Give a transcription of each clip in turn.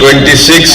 26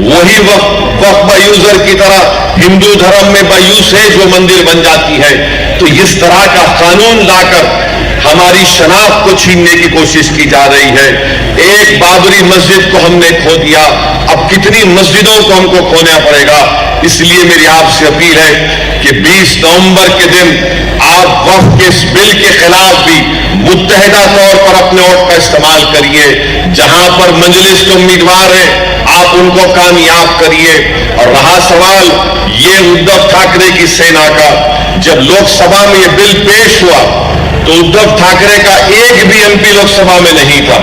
وہی وقف بایوزر کی طرح ہندو دھرم میں بایوس ہے جو مندر بن جاتی ہے. تو اس طرح کا قانون لا کر ہماری شناخت کو چھیننے کی کوشش کی جا رہی ہے. ایک بابری مسجد کو ہم نے کھو دیا, اب کتنی مسجدوں کو ہم کو کھونا پڑے گا. اس لیے میری آپ سے اپیل ہے کہ 20 نومبر کے دن آپ وقف کے اس بل کے خلاف بھی متحدہ طور پر اپنے ووٹ کا استعمال کریے. جہاں پر مجلس کے امیدوار ہیں آپ ان کو کامیاب کریے. اور رہا سوال یہ ادھو ٹھاکرے کی سینا کا, جب لوک سبھا میں یہ بل پیش ہوا تو ادھو ٹھاکرے کا ایک بھی ایم پی لوک سبھا میں نہیں تھا.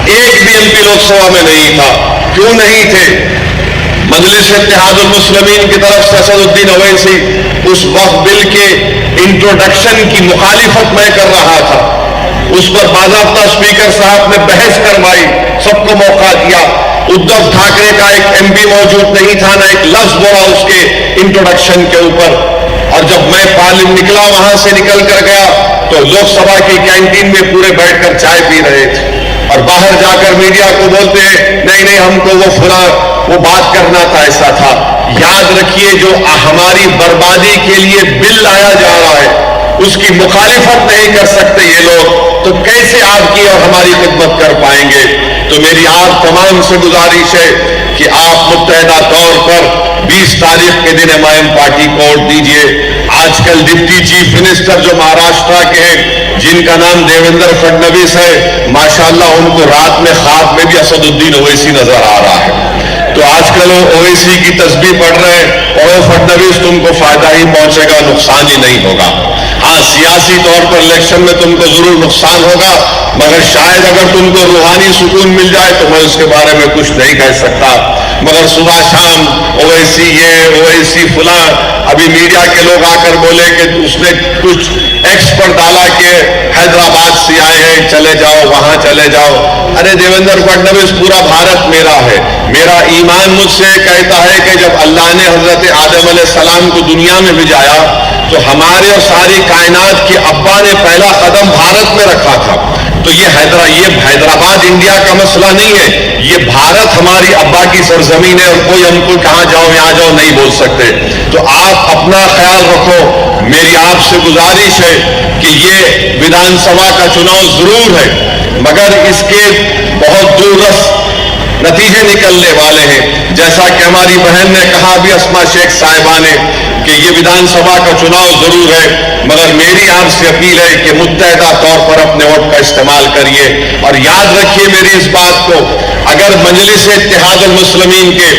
ایک بھی ایم پی لوک سبھا میں نہیں تھا. کیوں نہیں تھے؟ مجلس اتحاد المسلمین کی طرف سے اسد الدین اویسی اس وقف بل کے انٹروڈکشن کی مخالفت میں کر رہا تھا. اس پر باضابطہ اسپیکر صاحب نے بحث کروائی, سب کو موقع دیا. ادھو ٹھاکرے کا ایک ایم پی موجود نہیں تھا, نہ ایک لفظ بولا اس کے انٹروڈکشن کے اوپر. اور جب میں پارلیمنٹ نکلا, وہاں سے نکل کر گیا تو لوک سبھا کی کینٹین میں پورے بیٹھ کر چائے پی رہے تھے, اور باہر جا کر میڈیا کو بولتے ہیں نہیں ہم کو وہ بات کرنا تھا, ایسا تھا. یاد رکھیے جو ہماری بربادی کے لیے بل لایا جا رہا ہے اس کی مخالفت نہیں کر سکتے یہ لوگ, تو کیسے آپ کی اور ہماری خدمت کر پائیں گے. تو میری آپ تمام سے گزارش ہے کہ آپ متحدہ طور پر 20 تاریخ کے دن ایم آئی ایم پارٹی کو ووٹ دیجیے. آج کل ڈپٹی چیف منسٹر جو مہاراشٹر کے ہیں جن کا نام دیویندر فڈنویس ہے, ماشاءاللہ ان کو رات میں خواب میں بھی اسد الدین اویسی نظر آ رہا ہے. تو آج کل وہ اویسی کی تسبیح پڑھ رہے ہیں اور فڈنویس تم کو فائدہ ہی پہنچے گا, نقصان ہی نہیں ہوگا. ہاں سیاسی طور پر الیکشن میں تم کو ضرور نقصان ہوگا, مگر شاید اگر تم کو روحانی سکون مل جائے تو میں اس کے بارے میں کچھ نہیں کہہ سکتا. مگر صبح شام اویسی یہ اویسی فلاں, ابھی میڈیا کے لوگ آ کر بولے کہ اس نے کچھ ایکس پر ڈالا کہ حیدرآباد سے آئے ہیں, چلے جاؤ وہاں چلے جاؤ. ارے دیویندر فڈنویس پورا بھارت میرا ہے. میرا ایمان مجھ سے کہتا ہے کہ جب اللہ نے حضرت آدم علیہ السلام کو دنیا میں بھیجایا تو ہمارے اور ساری کائنات کے ابا نے پہلا قدم بھارت میں رکھا تھا. تو یہ حیدرآباد انڈیا کا مسئلہ نہیں ہے, یہ بھارت ہماری ابا کی سرزمین ہے اور کوئی ہم کو کہاں جاؤ یہاں جاؤ نہیں بول سکتے. تو آپ اپنا خیال رکھو. میری آپ سے گزارش ہے کہ یہ ویدھان سبھا کا چناؤ ضرور ہے, مگر اس کے بہت دور رس نتیجے نکلنے والے ہیں. جیسا کہ ہماری بہن نے کہا بھی اسما شیخ صاحبہ نے کہ یہ ویدھان سبھا کا چناؤ ضرور ہے, مگر میری آپ سے اپیل ہے کہ متحدہ طور پر اپنے ووٹ کا استعمال کریے. اور یاد رکھیے میری اس بات کو, اگر مجلس اتحاد المسلمین کے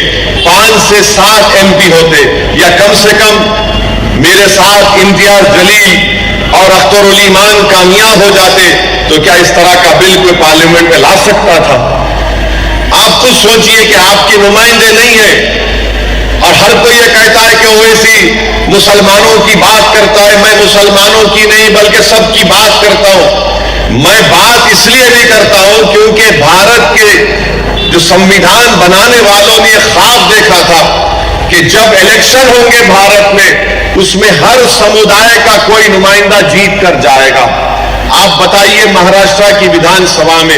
5 سے 7 ایم پی ہوتے یا کم سے کم میرے ساتھ امتیاز جلیل اور اختر الایمان کامیاب ہو جاتے تو کیا اس طرح کا بل کوئی پارلیمنٹ میں لا سکتا تھا؟ آپ خود سوچئے کہ آپ کے نمائندے نہیں ہیں اور ہر کوئی یہ کہتا ہے کہ اویسی مسلمانوں کی بات کرتا ہے. میں مسلمانوں کی نہیں بلکہ سب کی بات کرتا ہوں. میں بات اس لیے نہیں کرتا ہوں کیونکہ بھارت کے جو سمویدھان بنانے والوں نے خواب دیکھا تھا کہ جب الیکشن ہوں گے بھارت میں اس میں ہر سمودائے کا کوئی نمائندہ جیت کر جائے گا. آپ بتائیے مہاراشٹر کی ویدھان سبھا میں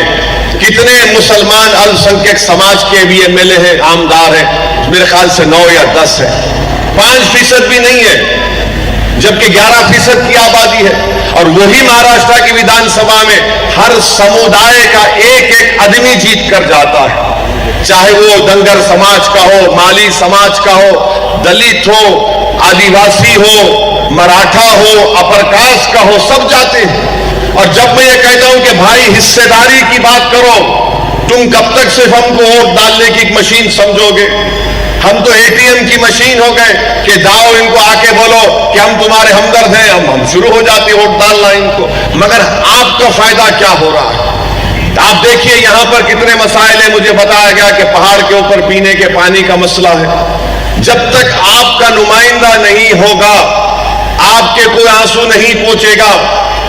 کتنے مسلمان السنکھیک سماج کے بھی ایم ایل اے ہیں, عامدار ہیں؟ میرے خیال سے 9 یا 10 ہے, 5% بھی نہیں ہے, جبکہ 11% کی آبادی ہے. اور وہی مہاراشٹر کی ویدھان سبھا میں ہر سمودائے کا ایک آدمی جیت کر جاتا ہے, چاہے وہ دنگر سماج کا ہو, مالی سماج کا ہو, دلت ہو, آدیواسی ہو, مراٹھا ہو, اپر کاسٹ کا ہو, سب جاتے ہیں. اور جب میں یہ کہتا ہوں کہ بھائی حصے داری کی بات کرو, تم کب تک صرف ہم کو ووٹ ڈالنے کی ایک مشین سمجھو گے؟ ہم تو اے ٹی ایم کی مشین ہو گئے کہ جاؤ ان کو آ کے بولو کہ ہم تمہارے ہمدرد ہیں, ہم شروع ہو جاتے ووٹ ڈالنا ان کو. مگر آپ کا فائدہ کیا ہو رہا ہے؟ آپ دیکھیے یہاں پر کتنے مسائل ہیں. مجھے بتایا گیا کہ پہاڑ کے اوپر پینے کے پانی کا مسئلہ ہے. جب تک آپ کا نمائندہ نہیں ہوگا آپ کے کوئی آنسو نہیں پوچھے گا.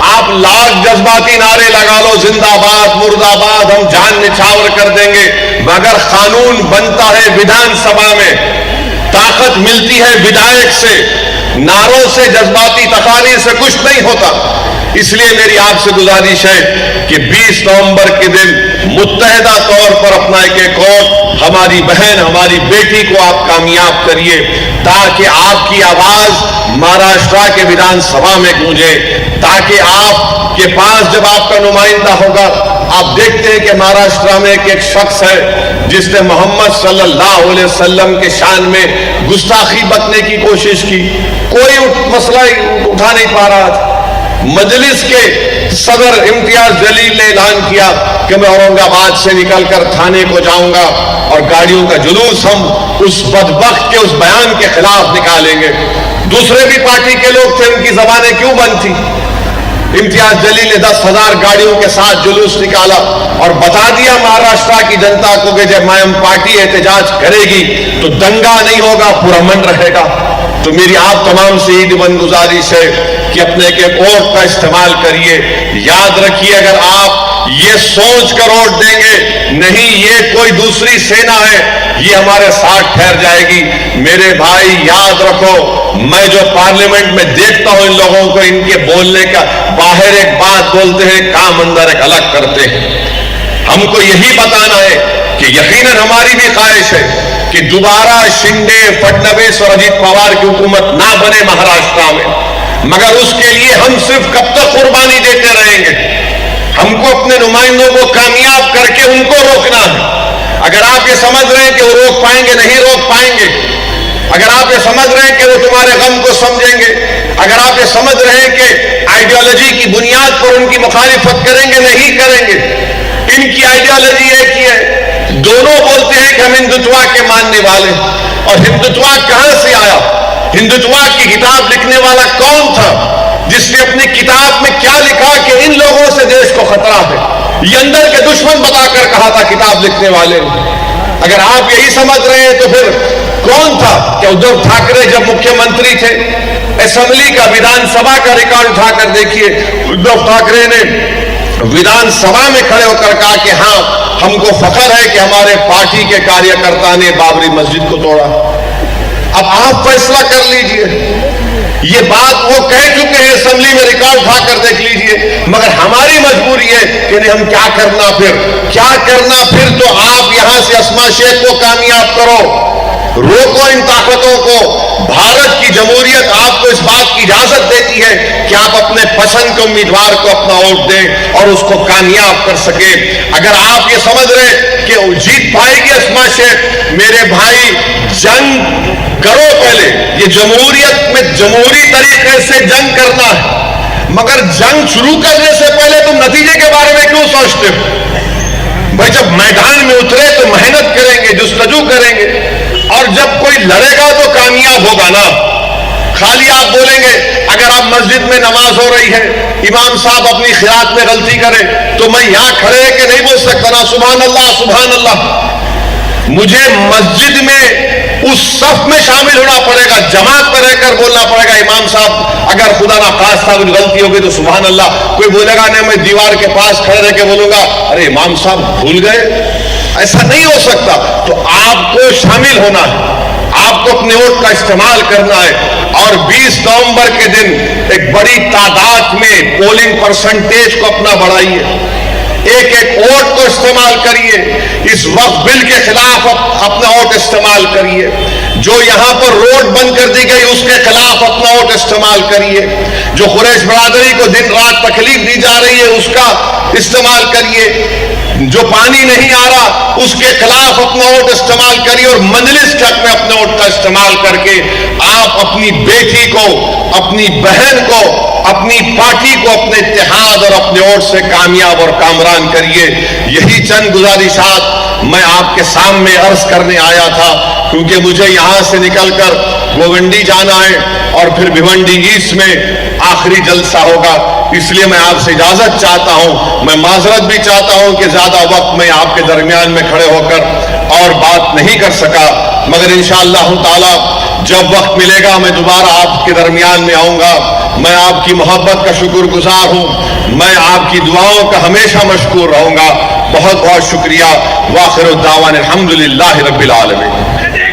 آپ لاکھ جذباتی نعرے لگا لو, زندہ باد, مرد آباد, ہم جان نچھاور کر دیں گے, مگر قانون بنتا ہے ویدھان سبھا میں, طاقت ملتی ہے ودھائک سے, نعروں سے, جذباتی تقاریر سے کچھ نہیں ہوتا. اس لیے میری آپ سے گزارش ہے کہ 20 نومبر کے دن متحدہ طور پر اپنا ایک ووٹ ہماری بہن ہماری بیٹی کو آپ کامیاب کریے تاکہ آپ کی آواز مہاراشٹرا کے ودھان سبھا میں گونجے، تاکہ آپ کے پاس جب آپ کا نمائندہ ہوگا، آپ دیکھتے ہیں کہ مہاراشٹرا میں ایک شخص ہے جس نے محمد صلی اللہ علیہ وسلم کے شان میں گستاخی بکنے کی کوشش کی، کوئی مسئلہ اٹھا نہیں پا رہا تھا۔ مجلس کے صدر امتیاز جلیل نے اعلان کیا کہ میں اورنگ آباد سے نکل کر تھانے کو جاؤں گا اور گاڑیوں کا جلوس ہم اس بدبخت کے اس بیان کے خلاف نکالیں گے۔ دوسرے بھی پارٹی کے لوگ تھے، ان کی زبانیں کیوں بند تھی؟ امتیاز جلیل نے 10,000 گاڑیوں کے ساتھ جلوس نکالا اور بتا دیا مہاراشٹرا کی جنتا کو کہ جب مائم پارٹی احتجاج کرے گی تو دنگا نہیں ہوگا، پرامن رہے گا۔ تو میری آپ تمام سے عید بند گزارش ہے کہ اپنے کے ووٹ کا استعمال کریے۔ یاد رکھیے، اگر آپ یہ سوچ کر ووٹ دیں گے نہیں یہ کوئی دوسری سینا ہے، یہ ہمارے ساتھ ٹھہر جائے گی، میرے بھائی یاد رکھو، میں جو پارلیمنٹ میں دیکھتا ہوں ان لوگوں کو، ان کے بولنے کا باہر ایک بات بولتے ہیں، کام اندر ایک الگ کرتے ہیں۔ ہم کو یہی بتانا ہے کہ یقیناً ہماری بھی خواہش ہے کہ دوبارہ شنڈے، فڈنویس اور اجیت پوار کی حکومت نہ بنے مہاراشٹرا میں، مگر اس کے لیے ہم صرف کب تک قربانی دیتے رہیں گے؟ ہم کو اپنے نمائندوں کو کامیاب کر کے ان کو روکنا ہے۔ اگر آپ یہ سمجھ رہے ہیں کہ وہ روک پائیں گے، نہیں روک پائیں گے۔ اگر آپ یہ سمجھ رہے ہیں کہ وہ تمہارے غم کو سمجھیں گے، اگر آپ یہ سمجھ رہے ہیں کہ آئیڈیالوجی کی بنیاد پر ان کی مخالفت کریں گے، نہیں کریں گے۔ ان کی آئیڈیالوجی ایک ہی ہے، دونوں بولتے ہیں کہ ہم ہندوتوا کے ماننے والے، اور ہندوتوا کہاں سے آیا؟ ہندوتوا کی کتاب لکھنے والا کون تھا جس نے اپنی کتاب میں کیا لکھا کہ ان لوگوں سے دیش کو خطرہ ہے؟ یہ اندر کے دشمن بتا کر کہا تھا کتاب لکھنے والے نے۔ اگر آپ یہی سمجھ رہے ہیں تو پھر کون تھا؟ کہ ادھو ٹھاکرے جب مکھیہ منتری تھے، اسمبلی کا ودھان سبھا کا ریکارڈ اٹھا کر دیکھیے، ادھو ٹھاکرے نے ودھان سبھا میں کھڑے ہو کر کہا کہ ہاں ہم کو فخر ہے کہ ہمارے پارٹی کے کاریہ کرتا نے بابری مسجد کو توڑا۔ اب آپ فیصلہ کر لیجئے، یہ بات وہ کہہ چکے ہیں اسمبلی میں، ریکارڈ اٹھا کر دیکھ لیجئے، مگر ہماری مجبوری ہے کہ نہیں، ہم کیا کرنا پھر تو آپ یہاں سے اسما شیخ کو کامیاب کرو، روکو ان طاقتوں کو۔ بھارت کی جمہوریت آپ کو اس بات کی اجازت دیتی ہے کہ آپ اپنے پسند کے امیدوار کو اپنا ووٹ دیں اور اس کو کامیاب کر سکیں۔ اگر آپ یہ سمجھ رہے کہ جیت پائے گی اسما شیخ، میرے بھائی جنگ کرو پہلے، یہ جمہوریت میں جمہوری طریقے سے جنگ کرنا ہے، مگر جنگ شروع کرنے سے پہلے تم نتیجے کے بارے میں کیوں سوچتے ہو؟ بھائی جب میدان میں اترے تو محنت کریں گے، جستجو کریں گے، اور جب کوئی لڑے گا تو کامیاب ہوگا نا۔ خالی آپ بولیں گے، اگر آپ مسجد میں نماز ہو رہی ہے، امام صاحب اپنی قرات میں غلطی کریں تو میں یہاں کھڑے کہ نہیں بول سکتا نا سبحان اللہ سبحان اللہ؟ مجھے مسجد میں اس صف میں شامل ہونا پڑے گا، جماعت میں رہ کر بولنا پڑے گا امام صاحب اگر خدا نخواستہ کچھ غلطی ہوگی تو سبحان اللہ۔ کوئی بولے گا نہیں میں دیوار کے پاس کھڑے رہ کے بولوں گا ارے امام صاحب بھول گئے، ایسا نہیں ہو سکتا۔ تو آپ کو شامل ہونا ہے، آپ کو اپنے ووٹ کا استعمال کرنا ہے، اور 20 نومبر کے دن ایک بڑی تعداد میں پولنگ پرسنٹیج کو اپنا بڑھائیے، ایک ایک ووٹ کو استعمال کریے، اس وقت بل کے خلاف اپنا ووٹ استعمال کریے، جو یہاں پر روڈ بند کر دی گئی اس کے خلاف اپنا ووٹ استعمال کریے، جو قریش برادری کو دن رات تکلیف دی جا رہی ہے اس کا استعمال کریے، جو پانی نہیں آ رہا اس کے خلاف اپنا ووٹ استعمال کریے، اور مجلس کے حق میں اپنے ووٹ کا استعمال کر کے آپ اپنی بیٹی کو، اپنی بہن کو، اپنی پارٹی کو اپنے اتحاد اور اپنے ووٹ سے کامیاب اور کامران کریے۔ یہی چند گزارشات میں آپ کے سامنے عرض کرنے آیا تھا، کیونکہ مجھے یہاں سے نکل کر گوونڈی جانا ہے اور پھر بھیونڈی ایسٹ میں آخری جلسہ ہوگا، اس لیے میں آپ سے اجازت چاہتا ہوں، میں معذرت بھی چاہتا ہوں کہ زیادہ وقت میں آپ کے درمیان میں کھڑے ہو کر اور بات نہیں کر سکا، مگر انشاءاللہ تعالی جب وقت ملے گا میں دوبارہ آپ کے درمیان میں آؤں گا۔ میں آپ کی محبت کا شکر گزار ہوں، میں آپ کی دعاؤں کا ہمیشہ مشکور رہوں گا۔ بہت بہت شکریہ۔ وآخر الدعوانا الحمدللہ رب العالمین۔